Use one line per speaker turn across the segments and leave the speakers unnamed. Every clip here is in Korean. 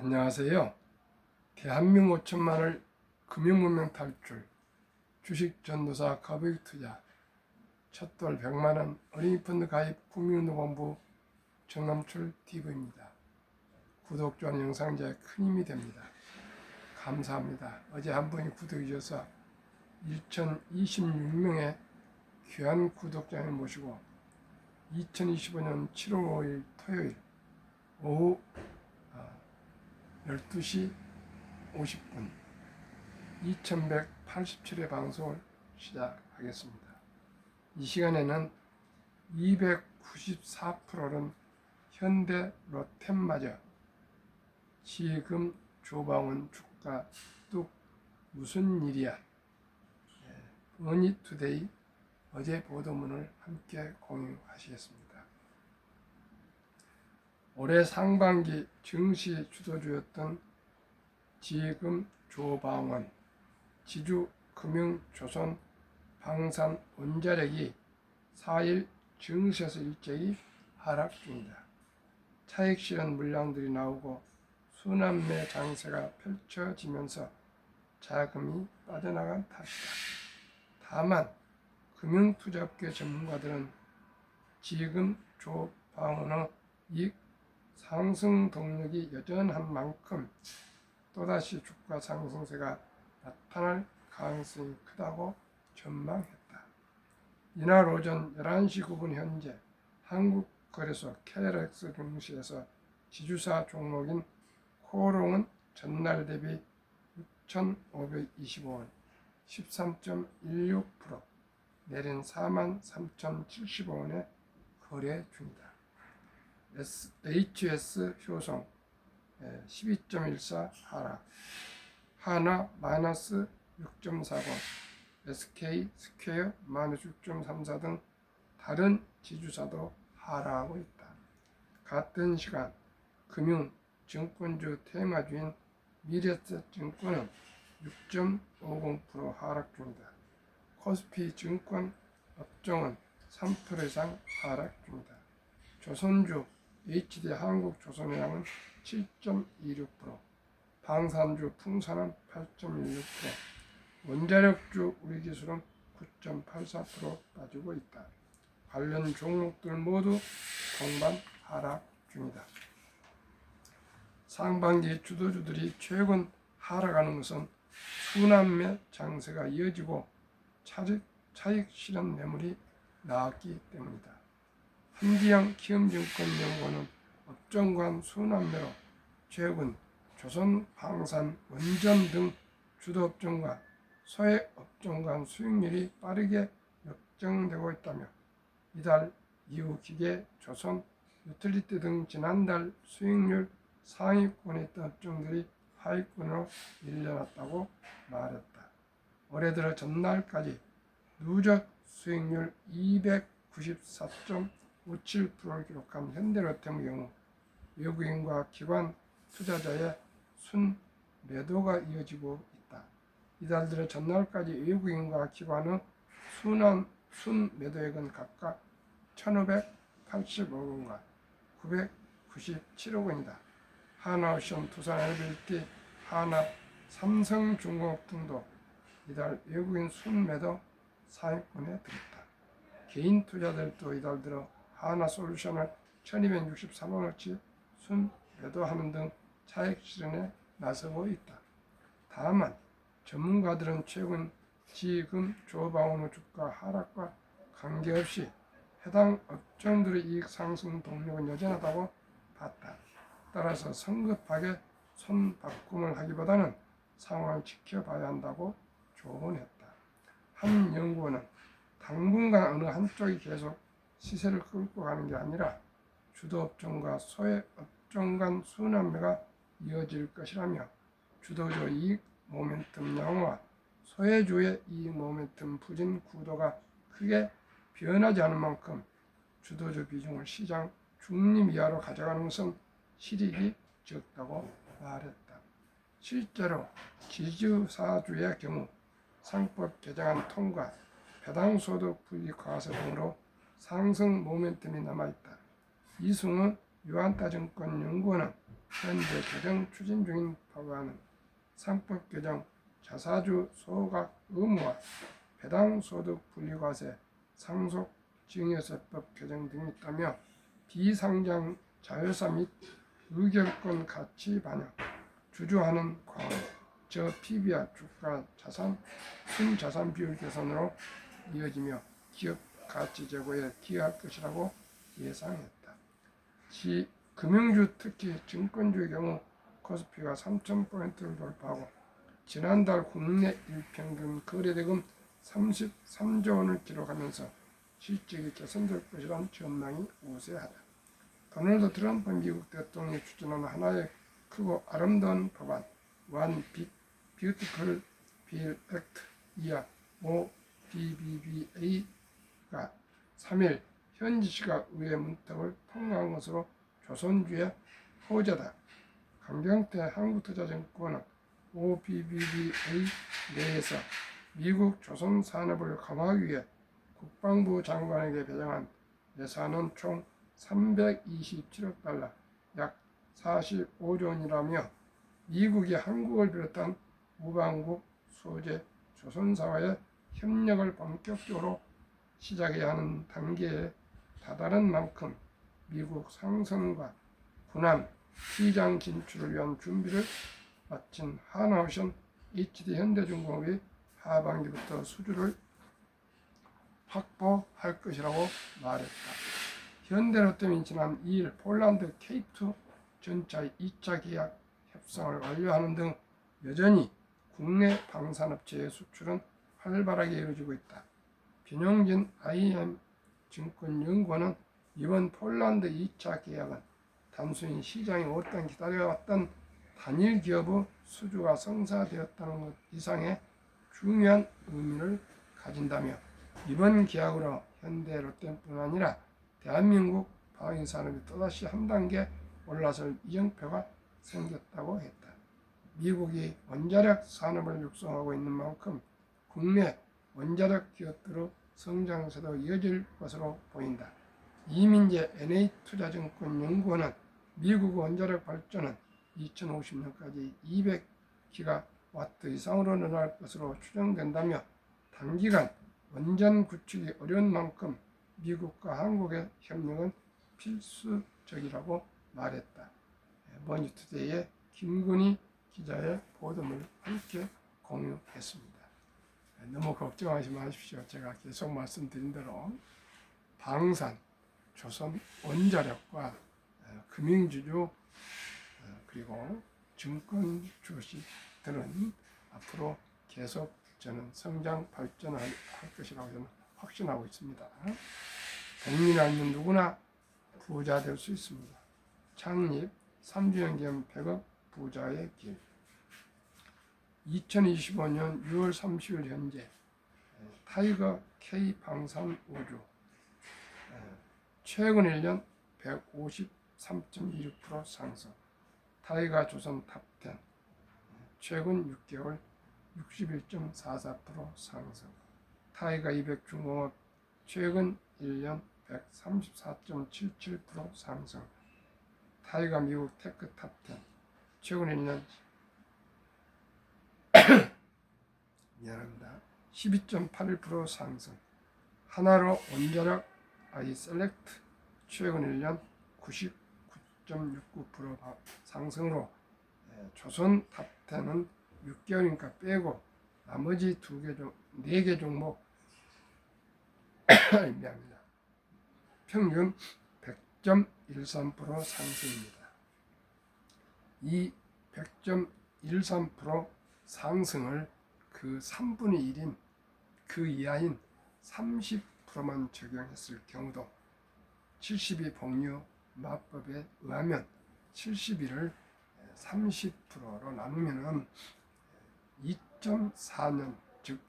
안녕하세요. 대한민국 5천만을 금융문명 탈출, 주식 전도사 가보익 투자, 첫돌 100만원 어린이 펀드 가입 국민운동본부 정남출 TV입니다. 구독, 좋아요 영상 제 큰 힘이 됩니다. 감사합니다. 어제 한 분이 구독해 주셔서 1026명의 귀한 구독자를 모시고 2025년 7월 5일 토요일 오후 12시 50분 2187회 방송을 시작하겠습니다. 이 시간에는 294%는 현대 롯템마저 지금 조방원 주가 뚝 무슨 일이야? 머니투데이 어제 보도문을 함께 공유하시겠습니다. 올해 상반기 증시 주도주였던 지금 조방원, 지주금융조선, 방산원자력이 4일 증시에서 일제히 하락 중이다. 차익 실현 물량들이 나오고 순환매 장세가 펼쳐지면서 자금이 빠져나간 탓이다. 다만 금융투자업계 전문가들은 지금 조방원의 이익 상승 동력이 여전한 만큼 또다시 주가 상승세가 나타날 가능성이 크다고 전망했다. 이날 오전 11시 9분 현재 한국거래소 KLX 증시에서 지주사 종목인 코오롱은 전날 대비 6,525원 13.16% 내린 43,075원에 거래 중이다. HS 효성 12.14 하락, 하나 마이너스 6.40, SK 스퀘어 마이너스 6.34 등 다른 지주사도 하락하고 있다. 같은 시간 금융 증권주 테마주인 미래에셋증권은 6.50% 하락 중이다. 코스피 증권 업종은 3% 이상 하락 중이다. 조선주 HD 한국조선해양은 7.26%, 방산주 풍산은 8.16%, 원자력주 우리기술은 9.84% 빠지고 있다. 관련 종목들 모두 동반 하락 중이다. 상반기 주도주들이 최근 하락하는 것은 순환매 장세가 이어지고 차익 실현 매물이 나왔기 때문이다. 한지영 키움증권연구원은 업종 간 순환매로 최근 조선, 방산, 원전 등 주도업종과 소액업종 간 수익률이 빠르게 역전되고 있다며 이달 이후 기계, 조선, 유틸리티 등 지난달 수익률 상위권에 있던 업종들이 하위권으로 밀려났다고 말했다. 올해 들어 전날까지 누적 수익률 294.57%를 기록한 현대로템의 경우 외국인과 기관 투자자의 순매도가 이어지고 있다. 이달 들어 전날까지 외국인과 기관의 순매도액은 각각 1,585억 원과 997억 원이다. 하나오션, 두산LBT, 하나, 삼성중공업 등도 이달 외국인 순매도 상위권에 들었다. 개인 투자들도 이달 들어 하나솔루션을 1,263원어치 순매도하는 등 차익 실현에 나서고 있다. 다만 전문가들은 최근 지금 조방원의 주가 하락과 관계없이 해당 업종들의 이익 상승 동력은 여전하다고 봤다. 따라서 성급하게 손바꿈을 하기보다는 상황을 지켜봐야 한다고 조언했다. 한 연구원은 당분간 어느 한쪽이 계속 시세를 끌고 가는 게 아니라 주도업종과 소액업종 간 순환매가 이어질 것이라며 주도주 이익 모멘텀 양호와 소외주의 이익 모멘텀 부진 구도가 크게 변하지 않은 만큼 주도주 비중을 시장 중립 이하로 가져가는 것은 실익이 적다고 말했다. 실제로 지주사주의 경우 상법 개정안 통과, 배당소득 분리 과세 등으로 상승 모멘텀이 남아있다. 이승우 유한타증권 연구원은 현재 개정 추진 중인 법안은 상법 개정, 자사주 소각 의무화, 배당소득 분리과세, 상속 증여세법 개정 등이 있다며 비상장 자회사 및 의결권 가치 반영, 주주하는 과언, 저 PBR 주가 자산 순자산 비율 개선으로 이어지며 기업 가치 제고에 기여할 것이라고 예상했다. 시 금융주 특히 증권주의 경우 코스피가 3,000포인트를 돌파하고 지난달 국내 일평균 거래대금 33조 원을 기록하면서 실적이 개선될 것이란 전망이 우세하다. 도널드 트럼프 미국 대통령이 추진하는 하나의 크고 아름다운 법안 One Big Beautiful Bill Act 이하 OBBBA가 3일 현지 시각 의회 문턱을 통과한 것으로 조선주의 호재다. 강경태 한국투자증권은 OBBBA 내에서 미국 조선 산업을 강화하기 위해 국방부 장관에게 배정한 예산은 총 327억 달러, 약 45조 원이라며 미국이 한국을 비롯한 우방국 소재 조선사와의 협력을 본격적으로 시작해야 하는 단계에 다다른 만큼 미국 상선과 군함 시장 진출을 위한 준비를 마친 하나오션 HD 현대중공업이 하반기부터 수주를 확보할 것이라고 말했다. 현대로템이 지난 2일 폴란드 K2 전차의 2차 계약 협상을 완료하는 등 여전히 국내 방산업체의 수출은 활발하게 이루어지고 있다. 변영진 IM 증권연구원은 이번 폴란드 2차 계약은 단순히 시장이 오랫동안 기다려왔던 단일 기업의 수주가 성사되었다는 것 이상의 중요한 의미를 가진다며 이번 계약으로 현대 롯데뿐 아니라 대한민국 방위산업이 또다시 한 단계 올라설 이정표가 생겼다고 했다. 미국이 원자력 산업을 육성하고 있는 만큼 국내 원자력 기업들의 성장세도 이어질 것으로 보인다. 이민재 NH투자증권연구원은 미국 원자력 발전은 2050년까지 200기가와트 이상으로 늘어날 것으로 추정된다며 단기간 원전 구축이 어려운 만큼 미국과 한국의 협력은 필수적이라고 말했다. 머니투데이의 김근희 기자의 보도를 함께 공유했습니다. 너무 걱정하지 마십시오. 제가 계속 말씀드린 대로 방산, 조선 원자력과 금융주주 그리고 증권 주식들은 앞으로 계속 저는 성장 발전할 것이라고 저는 확신하고 있습니다. 국민이 알면 누구나 부자 될 수 있습니다. 창립 3주년 기념 100억 부자의 길. 2025년 6월 30일 현재 타이거 K 방산 우주 최근 1년 153.26% 상승. 타이거 조선 탑10 최근 6개월 61.44% 상승. 타이거 200 중공업 최근 1년 134.77% 상승. 타이거 미국 테크 탑10 최근 1년 12.81% 상승. 하나로 원자력 아이셀렉트 최근 1년 99.69% 상승으로 조선 탑10은 6개월이니까 빼고 나머지 4개 종목 미안합니다. 평균 100.13% 상승입니다. 이 100.13% 상승을 그 3분의 1인 그 이하인 30%만 적용했을 경우도 72 복류 마법에 의하면 71을 30%로 나누면 2.4년 즉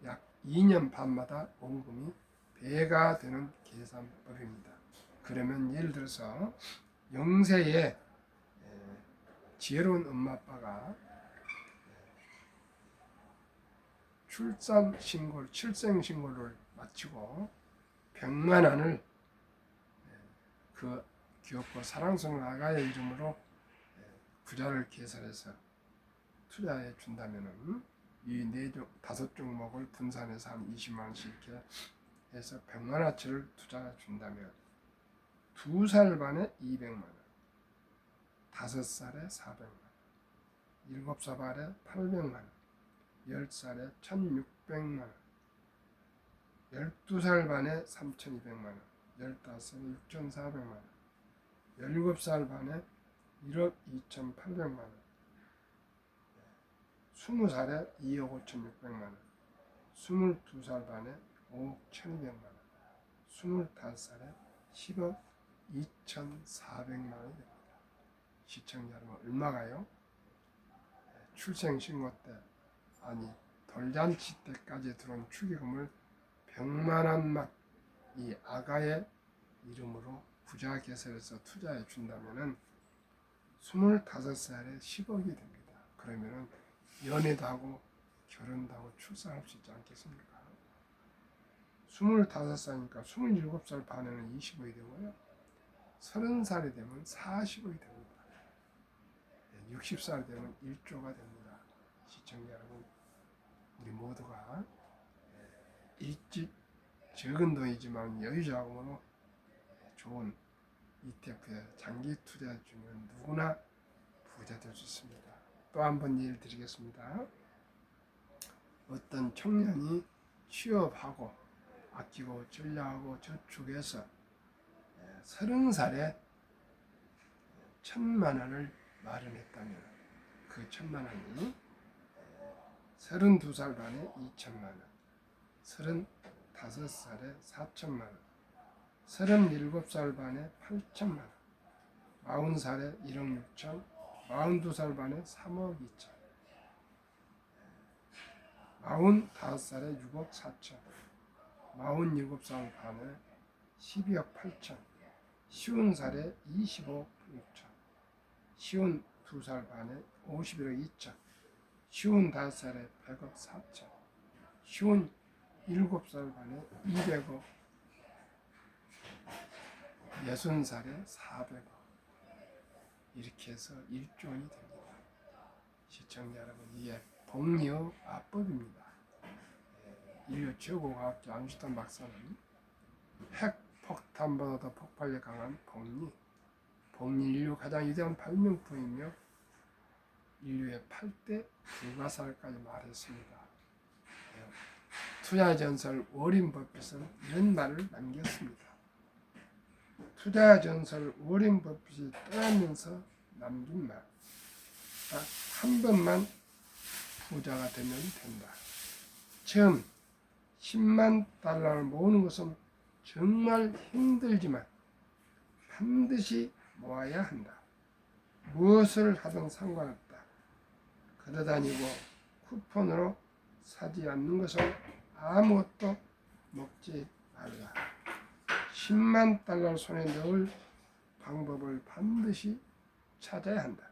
약 2년 반마다 원금이 배가 되는 계산법입니다. 그러면 예를 들어서 영세에 지혜로운 엄마 아빠가 출생 신고를 마치고 100만 원을 그 귀엽고 사랑스러운 아가의 이름으로 부자를 개설해서 투자해 준다면은 이 다섯 종목을 분산해서 한 20만 원씩 이렇게 해서 100만 원어치를 투자해 준다면 2살 반에 200만 원, 5살에 400만 원, 7살 반에 800만 원, 10살에 1600만 원, 12살 반에 3200만 원, 15살에 6400만 원, 17살 반에 1억 2800만 원, 20살에 2억 5600만 원, 22살 반에 5억 1200만 원, 25살에 10억 2400만 원이 됩니다. 시청자 여러분, 얼마가요? 출생신고 때, 아니 돌잔치 때까지 들어온 축의금을 100만 원만 이 아가의 이름으로 부자 개설해서 투자해 준다면은 25살에 10억이 됩니다. 그러면은 연애도 하고 결혼도 하고 출산할 수 있지 않겠습니까? 25살이니까 27살 반에는 20억이 되고요. 30살이 되면 40억이 됩니다. 60살이 되면 1조가 됩니다. 시청자 여러분, 우리 모두가 일찍 적은 돈이지만 여유자금으로 좋은 ETF에 장기 투자해 주면 누구나 부자 될 수 있습니다. 또 한 번 예를 드리겠습니다. 어떤 청년이 취업하고 아끼고 전략하고 저축해서 30살에 1000만 원을 마련했다면 그 1000만 원이 32살 반에 2000만 원, 35살에 4000만 원, 37살 반에 8000만 원, 40살에 1억 6천, 42살 반에 3억 2천, 45살에 6억 4천, 47살 반에 12억 8천, 50살에 25억 6천, 52살 반에 51억 2천, 55살에 100억 4천, 57살 반에 200억, 60살에 400억, 이렇게 해서 1조원이 됩니다. 시청자 여러분, 이게 복리의 아법입니다. 인류 최고 과학자 아인슈타인 박사는 핵폭탄보다도 폭발력 강한 복리 인류 가장 위대한 발명품이며 인류의 8대 불가사의까지 말했습니다. 투자 전설 워렌 버핏은 이런 말을 남겼습니다. 투자 전설 워렌 버핏이 떠나면서 남긴 말, 딱 한 번만 부자가 되면 된다. 처음 10만 달러를 모으는 것은 정말 힘들지만 반드시 모아야 한다. 무엇을 하든 상관없다. 걸어다니고 쿠폰으로 사지 않는 것은 아무것도 먹지 말라. 10만 달러를 손에 넣을 방법을 반드시 찾아야 한다.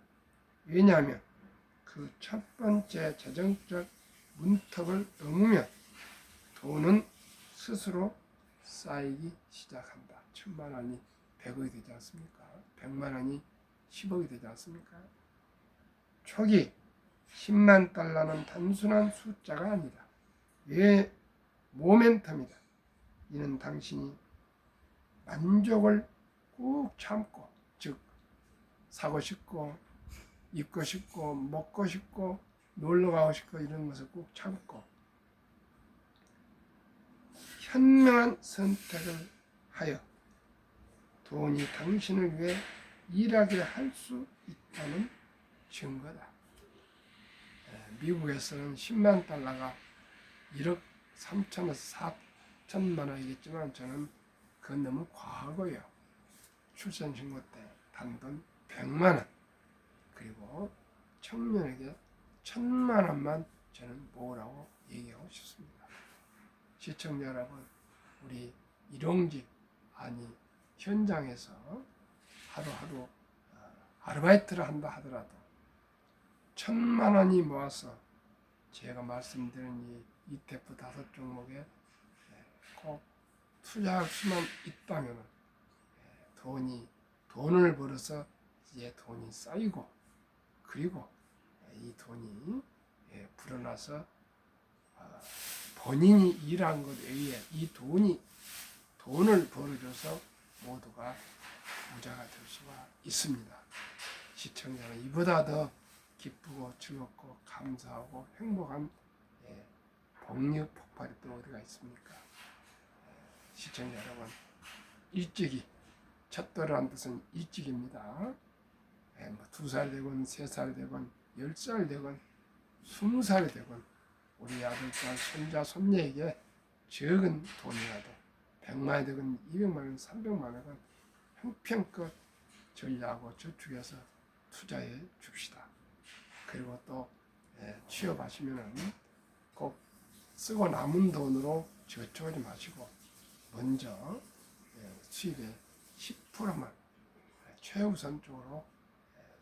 왜냐하면 그 첫 번째 재정적 문턱을 넘으면 돈은 스스로 쌓이기 시작한다. 1000만 원이 100억이 되지 않습니까? 100만 원이 10억이 되지 않습니까? 초기 10만 달러는 단순한 숫자가 아니다. 왜 모멘텀이다. 이는 당신이 만족을 꾹 참고, 즉 사고 싶고 입고 싶고 먹고 싶고 놀러 가고 싶고 이런 것을 꾹 참고 현명한 선택을 하여 돈이 당신을 위해 일하게 할 수 있다는 증거다. 미국에서는 10만 달러가 1억 3천에서 4천만 원이겠지만 저는 그건 너무 과하고요. 출생신고 때 단돈 100만 원, 그리고 청년에게 1000만 원만 저는 모으라고 얘기하고 싶습니다. 시청자 여러분, 우리 일용직, 아니 현장에서 하루하루 아르바이트를 한다 하더라도 1000만 원이 모아서 제가 말씀드린 이 ETF 5종목에 꼭 투자할 수만 있다면 돈을 벌어서 이제 돈이 쌓이고 그리고 이 돈이 불어나서 본인이 일한 것 외에 이 돈을 벌어줘서 모두가 부자가 될 수가 있습니다. 시청자는 이보다 더 기쁘고 즐겁고 감사하고 행복한 복력 폭발이 또 어디가 있습니까? 시청자 여러분, 일찍이 첫돌이라는 뜻은 일찍입니다. 뭐 2살 되건 3살 되건 10살 되건 20살 되건 우리 아들딸 손자 손녀에게 적은 돈이라도 100만이 되건 200만 원 300만 원은 형편껏 전략하고 저축해서 투자해 줍시다. 그리고 또 취업하시면은 꼭 쓰고 남은 돈으로 저축하지 마시고 먼저 수입의 10%만 최우선적으로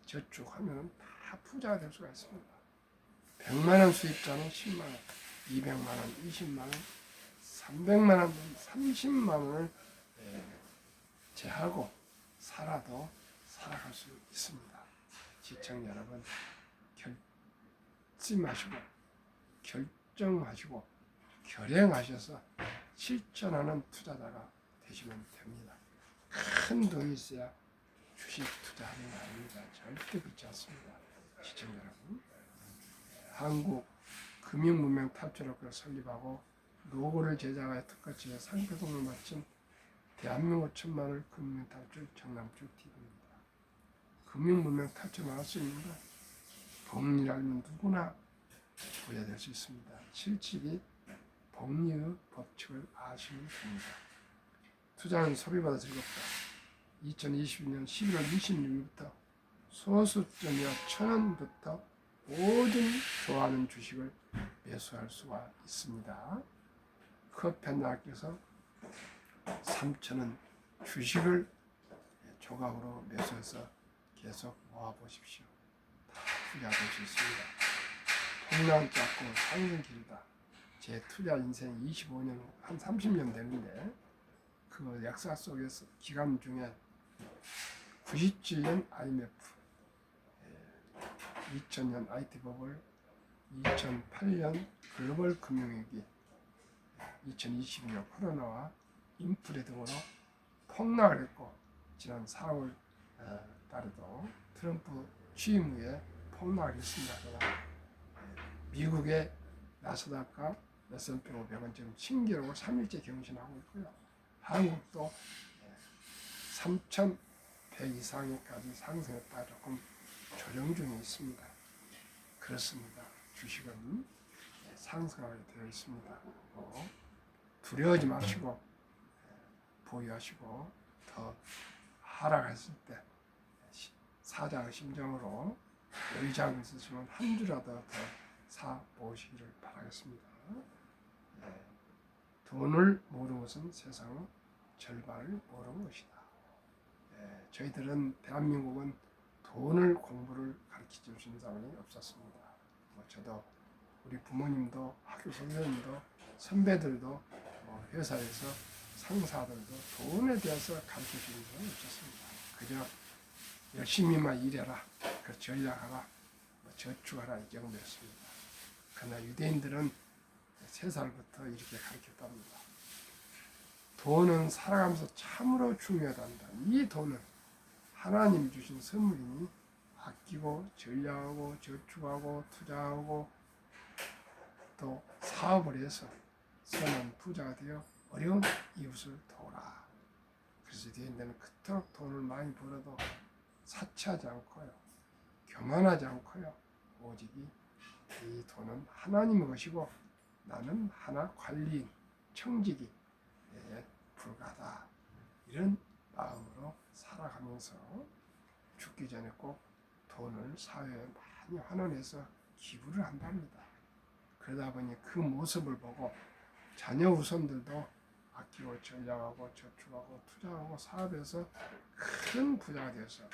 저축하면 다 부자가 될 수가 있습니다. 100만 원 수입자는 10만 원, 200만 원, 20만 원, 300만 원, 30만 원을 제하고 살아도 살아갈 수 있습니다. 시청자 여러분, 결심하시고 결정하시고 결행하셔서 실천하는 투자자가 되시면 됩니다. 큰 돈이 있어야 주식 투자하는 거 아닙니다. 절대 그렇지 않습니다. 시청자 여러분, 한국 금융문명탑재로를 설립하고 로고를 제작하여 특허지에 상표등을 마친 대한민국 천만을 금융문명탑재 정남주 TV입니다. 금융문명탑재만 할 수 있는 건 복리를 알면 누구나 부자 될 수 있습니다. 실질이 복리의 법칙을 아시면 됩니다. 투자는 소비보다 즐겁다. 2022년 11월 26일부터 소수점이와 1,000원부터 모든 좋아하는 주식을 매수할 수가 있습니다. 커피한잔께서 3,000원 주식을 조각으로 매수해서 계속 모아보십시오. 다 투자될 수 있습니다. 폭락 작고 상승 길다. 제 투자 인생 25년, 한 30년 되는데 그 역사 속에서 기간 중에 97년 IMF, 2000년 IT 버블, 2008년 글로벌 금융위기, 2022년 코로나와 인플레 등으로 폭락을 했고 지난 4월 달에도 트럼프 취임 후에 폭락을 했습니다. 미국의 나스닥과 S&P 500은 지금 신기록을 3일째 경신하고 있고요. 한국도 3,100 이상까지 상승했다 조금 조정 중에 있습니다. 그렇습니다. 주식은 상승하게 되어 있습니다. 두려워하지 마시고 보유하시고 더 하락했을 때 사자의 심정으로 의지하고 있으시면 한 주라도 더 사보시기를 바라겠습니다. 돈을 모르는 것은 세상의 절반을 모르는 것이다. 저희들은 대한민국은 돈을 공부를 가르쳐 주시는 사람이 없었습니다. 저도 우리 부모님도 학교 선생님도 선배들도 회사에서 상사들도 돈에 대해서 가르쳐 주는 사람이 없었습니다. 그저 열심히만 일해라, 전략하라, 저축하라 이 정도였습니다. 그러나 유대인들은 3살부터 이렇게 가르쳤답니다. 돈은 살아가면서 참으로 중요하단다. 이 돈은 하나님 주신 선물이니 아끼고 전략하고 저축하고 투자하고 또 사업을 해서 선한 부자가 되어 어려운 이웃을 도우라. 그래서 유대인들은 그토록 돈을 많이 벌어도 사치하지 않고요, 교만하지 않고요, 오직 이 돈은 하나님의 것이고 나는 하나 관리인, 청지기 불과하다. 이런 마음으로 살아가면서 죽기 전에 꼭 돈을 사회에 많이 환원해서 기부를 한답니다. 그러다 보니 그 모습을 보고 자녀 후손들도 아끼고 전략하고 저축하고 투자하고 사업해서 큰 부자가 되어서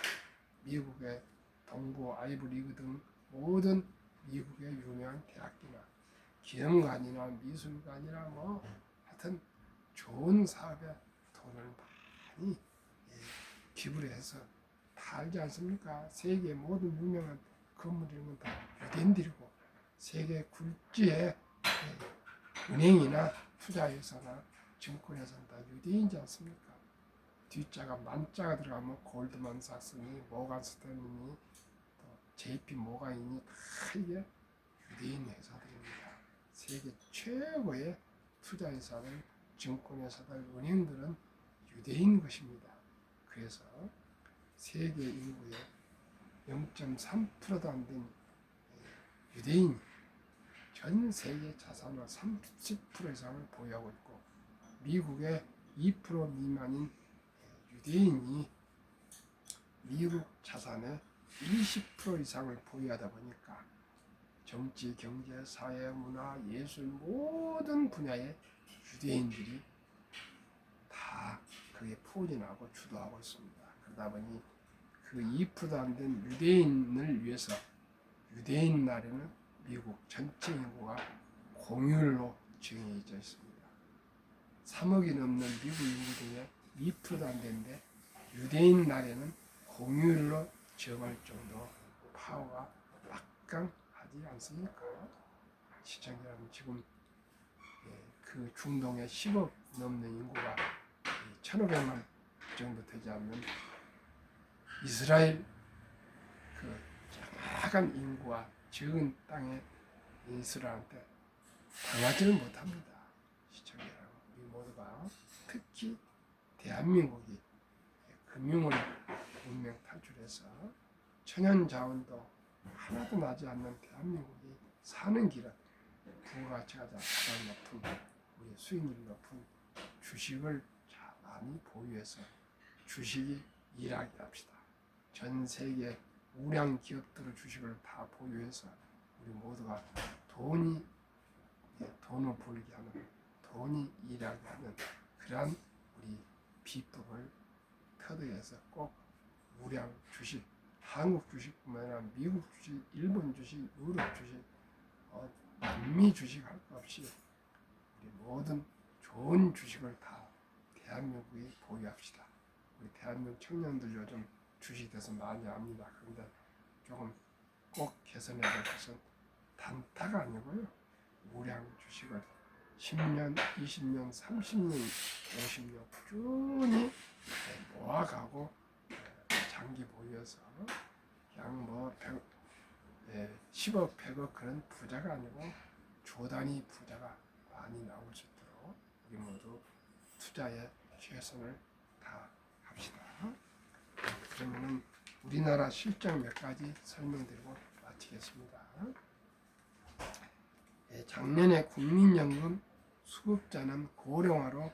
미국의 동부 아이브리그 등 모든 미국의 유명한 대학교나 기념관이나 미술관이나 하여튼 좋은 사업에 돈을 많이 기부를 해서 다 알지 않습니까? 세계 모든 유명한 건물 이런 건 다 유대인들이고 세계 굴지의 은행이나 투자회사나 증권회사는 다 유대인이지 않습니까? 뒷자가 만자가 들어가면 골드만삭스니 모간 스탠리니 또 JP 모간이니 다 이게 유대인 회사들입니다. 세계 최고의 투자회사들, 증권회사들, 은행들은 유대인 것입니다. 그래서 세계 인구의 0.3%도 안 된 유대인이 전 세계 자산의 30% 이상을 보유하고 있고 미국의 2% 미만인 유대인이 미국 자산의 20% 이상을 보유하다 보니까 정치, 경제, 사회, 문화, 예술 모든 분야의 유대인들이 다 그게 포진하고 주도하고 있습니다. 그러다 보니 그 2%도 안 된 유대인을 위해서 유대인 날에는 미국 전체 인구가 공휴일로 정해져 있습니다. 3억이 넘는 미국 인구 중에 2%도 안 되는데 유대인 날에는 공휴일로 정할 정도 파워가 막강하지 않습니까? 시청자 여러분, 지금 그 중동의 10억 넘는 인구가 1,500만 정도 되지 않는 이스라엘 그 작은 인구와 적은 땅의 이스라엘한테 당하지는 못합니다. 시청자 여러분, 우리 모두가 특히 대한민국이 금융을 문명 탈출해서 천연 자원도 하나도 나지 않는 대한민국이 사는 길은 부가가치가 가장 높은 우리 수익률이 높은 주식을 많이 보유해서 주식이 일하게 합시다. 전 세계 우량 기업들의 주식을 다 보유해서 우리 모두가 돈을 벌게 하는, 돈이 일하게 하는 그러한 우리 비법을 터득해서 꼭 우량 주식, 한국 주식뿐만 아니라 미국 주식, 일본 주식, 유럽 주식, 남미 주식 할 것 없이 우리 모든 좋은 주식을 다 대한민국이 보유합시다. 우리 대한민국 청년들 요즘 주식에 대해서 많이 압니다. 그런데 조금 꼭 개선해야 될 것은 단타가 아니고요. 우량 주식을 10년, 20년, 30년, 50년 꾸준히 모아가고 장기 보유해서 그냥 10억, 100억 그런 부자가 아니고 조단위 부자가 많이 나올 수 있도록 우리 모두 투자에 최선을 다합시다. 그러면은 우리나라 실정 몇 가지 설명드리고 마치겠습니다. 작년에 국민연금 수급자는 고령화로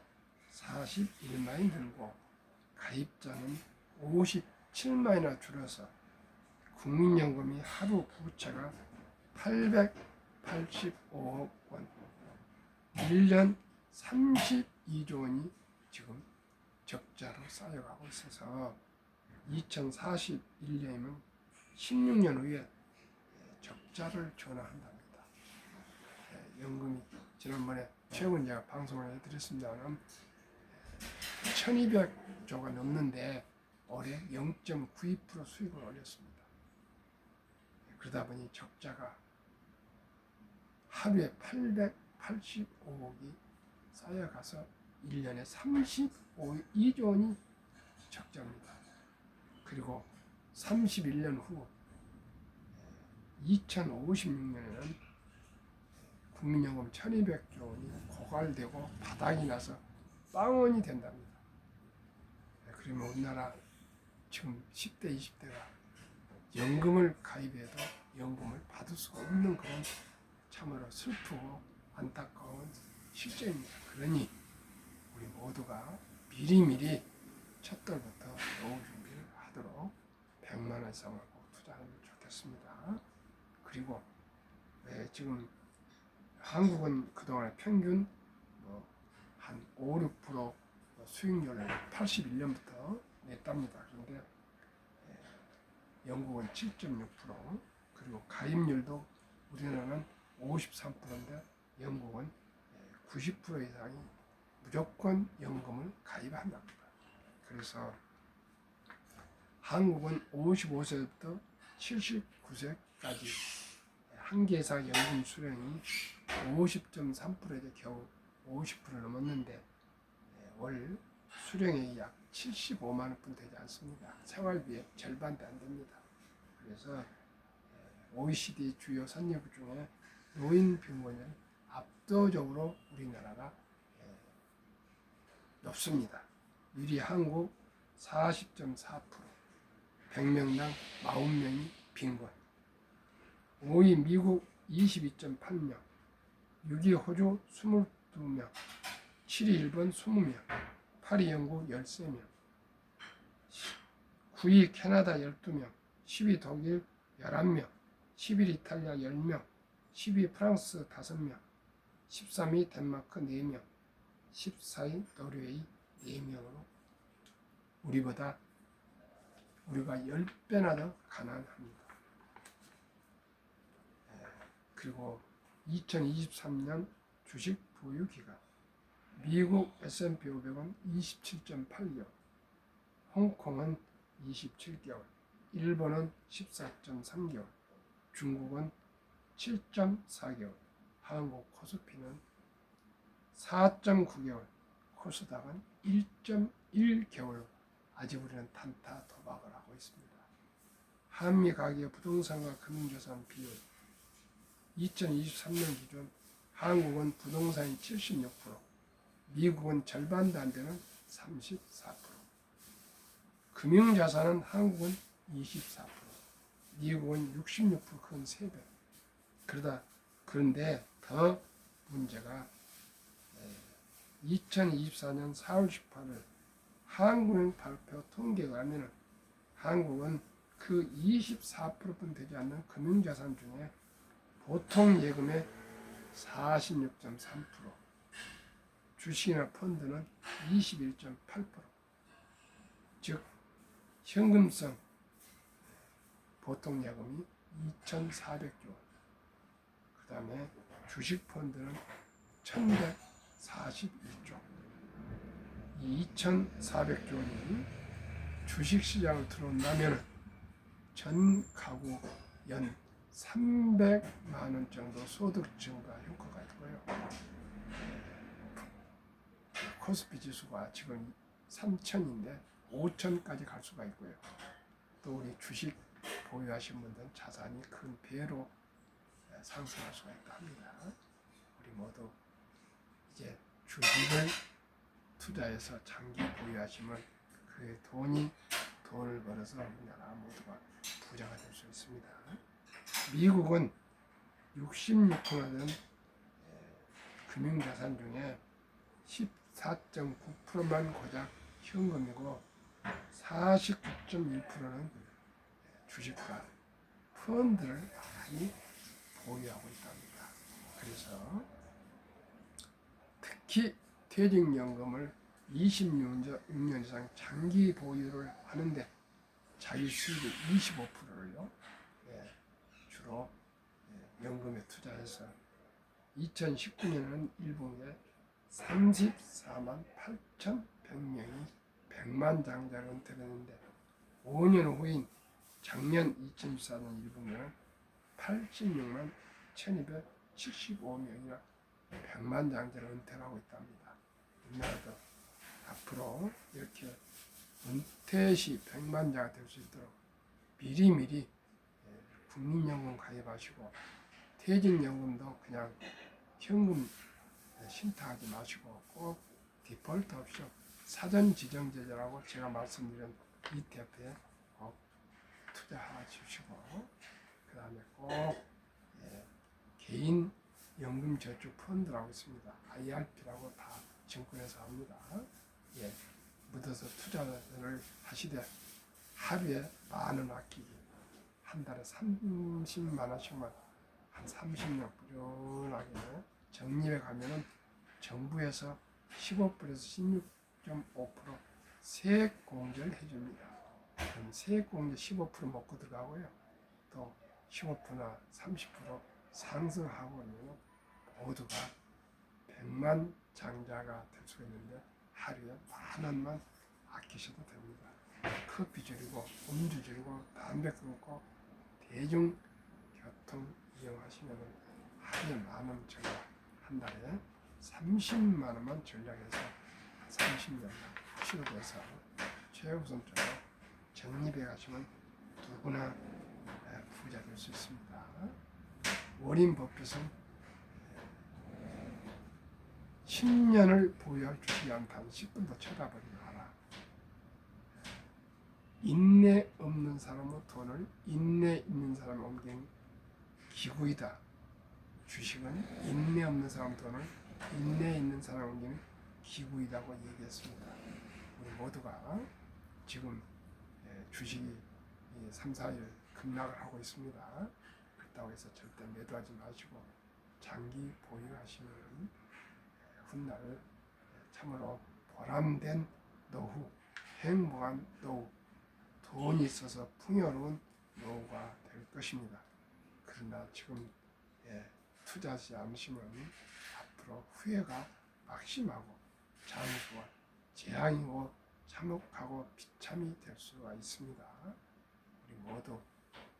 41만이 늘고 가입자는 57만이나 줄어서 국민연금이 하루 부채가 885억 원, 1년 32조 원이 지금 적자로 쌓여가고 있어서 2041년이면 16년 후에 적자를 전환한답니다. 연금이 지난번에 최근 제가 방송을 해드렸습니다만 1200조가 넘는데 올해 0.92% 수익을 올렸습니다. 그러다 보니 적자가 하루에 885억이 쌓여가서 1년에 32조 원이 적자입니다. 그리고 31년 후 2056년에는 국민연금 1200조 원이 고갈되고 바닥이 나서 빵원이 된답니다. 그러면 우리나라 지금 10대, 20대가 연금을 가입해도 연금을 받을 수가 없는 그런 참으로 슬프고 안타까운 실정입니다. 그러니 우리 모두가 미리미리 첫달부터 노후 준비를 하도록 100만 원 이상을 꼭 투자하면 좋겠습니다. 그리고 지금 한국은 그동안 평균 한 5, 6% 수익률을 81년부터 냈답니다. 그런데 영국은 7.6%, 그리고 가입률도 우리나라는 53%인데 영국은 90% 이상이 무조건 연금을 가입한답니다. 그래서 한국은 55세부터 79세 10월까지 한계사 연금 수령이 50.3%에 겨우 50% 넘었는데 월 수령액이 약 75만 원뿐 되지 않습니다. 생활비의 절반도 안 됩니다. 그래서 OECD 주요 선진국 중에 노인 빈곤율 압도적으로 우리나라가 높습니다. 유리 한국 40.4%, 100명당 40명이 빈곤. 5위 미국 22.8명, 6위 호주 22명, 7위 일본 20명, 8위 영국 13명, 9위 캐나다 12명, 10위 독일 11명, 11위 이탈리아 10명, 12위 프랑스 5명, 13위 덴마크 4명, 14위 노르웨이 4명으로 우리가 10배나 더 가난합니다. 그리고 2023년 주식 보유 기간 미국 S&P 500은 27.8개월, 홍콩은 27개월, 일본은 14.3개월, 중국은 7.4개월, 한국 코스피는 4.9개월, 코스닥은 1.1개월 아직 우리는 단타 도박을 하고 있습니다. 한미 가계 부동산과 금융자산 비율 2023년 기준 한국은 부동산이 76%, 미국은 절반도 안 되는 34%, 금융자산은 한국은 24%, 미국은 66%, 큰 3배. 그런데 더 문제가 2024년 4월 18일 한국은행 발표 통계가 하면은 한국은 그 24%뿐 되지 않는 금융자산 중에 보통 예금의 46.3%, 주식이나 펀드는 21.8%, 즉 현금성 보통 예금이 2,400조 원, 그 다음에 주식 펀드는 1,142조. 이 2,400조 원이 주식시장을 들어온다면 전 가구 연 300만 원 정도 소득 증가 효과가 있고요. 코스피 지수가 지금 3,000인데 5,000까지 갈 수가 있고요. 또 우리 주식 보유하신 분들은 자산이 큰 배로 상승할 수가 있다 합니다. 우리 모두 이제 주식을 투자해서 장기 보유하시면 그 돈을 벌어서 우리나라 모두가 부자가 될 수 있습니다. 미국은 66%나 되는 금융자산 중에 14.9%만 고작 현금이고 49.1%는 주식과 펀드를 많이 보유하고 있답니다. 그래서 특히 퇴직연금을 26년 이상 장기 보유를 하는데 자기 수입의 25%를요 주로 연금에 투자해서 2019년에는 일본에 34만 8,100명이 100만 장자를 은퇴했는데 5년 후인 작년 2024년 일본에는 86만 1275명이나 100만 장자를 은퇴하고 있답니다. 우리나라도 앞으로 이렇게 은퇴 시 100만 장가 될 수 있도록 미리미리 국민연금 가입하시고 퇴직연금도 그냥 현금 신탁하지 마시고 꼭 디폴트 옵션 사전 지정 제도라고 제가 말씀드린 ETF에 꼭 투자하시고 그 다음에 꼭 개인 연금 저축 펀드라고 있습니다. IRP라고 다 증권에서 합니다. 묻어서 투자를 하시되 하루에 10,000원 아끼기, 한 달에 30만 원씩만 한 30년 꾸준하게 적립에 가면은 정부에서 15%에서 16.5% 세액 공제를 해줍니다. 그럼 세액 공제 15% 먹고 들어가고요. 또 15%나 30% 상승하고 있는 모두가 100만 장자가 될 수 있는데 하루에 10,000원만 아끼셔도 됩니다. 커피 줄이고 음주 줄이고 담배 끊고 대중 교통 이용하시면 하루에 10,000원 절약, 한 달에 30만 원만 절약해서 30년간 치료돼서 최우선적으로 적립해 가시면 누구나 부자 될 수 있습니다. 워린 버핏은 10년을 보유할 주식이 않다는 10분도 쳐다보지 마라. 인내 없는 사람은 돈을, 인내 있는 사람은 옮긴 기구이다. 주식은 인내 없는 사람 돈을, 인내 있는 사람 옮기는 기구이라고 얘기했습니다. 우리 모두가 지금 주식이 3, 4일 급락을 하고 있습니다. 그렇다고 해서 절대 매도하지 마시고 장기 보유하시면 훗날 참으로 보람된 노후, 행복한 노후, 돈이 있어서 풍요로운 노후가 될 것입니다. 그러나 지금 투자하지 않으시면 앞으로 후회가 막심하고 장수와 재앙이고 참혹하고 비참이 될 수가 있습니다. 우리 모두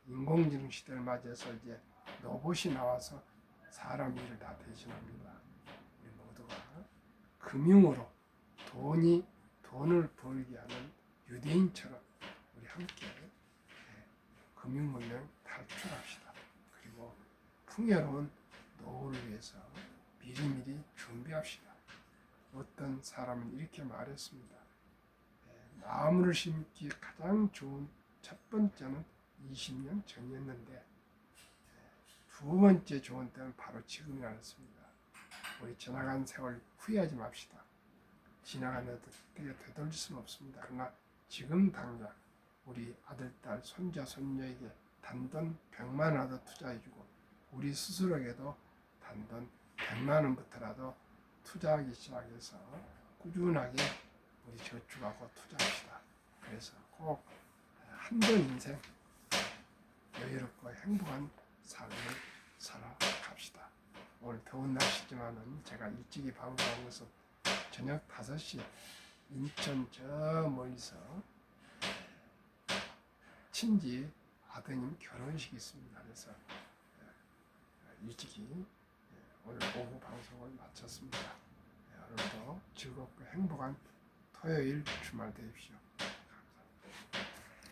인공지능 시대를 맞이해서 이제 로봇이 나와서 사람 일을 다 대신합니다. 우리 모두가 금융으로 돈을 벌게 하는 유대인처럼 우리 함께 금융문명 탈출합시다. 그리고 풍요로운 노후를 위해서 미리미리 준비합시다. 어떤 사람은 이렇게 말했습니다. 나무를 심기 가장 좋은 첫 번째는 20년 전이었는데 두 번째 좋은 때는 바로 지금이라 했습니다. 우리 지나간 세월 후회하지 맙시다. 지나간 때가 되돌릴 수는 없습니다. 그러나 지금 당장 우리 아들, 딸, 손자, 손녀에게 단돈 100만 원이라도 투자해주고 우리 스스로에게도 단돈 100만 원부터라도 투자하기 시작해서 꾸준하게 우리 저축하고 투자합시다. 그래서 꼭 한 번 인생 여유롭고 행복한 삶을 살아갑시다. 오늘 더운 날씨지만은 제가 일찍이 방송한 것은 저녁 5시 인천 저 멀리서 친지 아드님 결혼식이 있습니다. 그래서 일찍이 오늘 오후 방송을 마쳤습니다. 오늘도 즐겁고 행복한 토요일 주말 되십시오.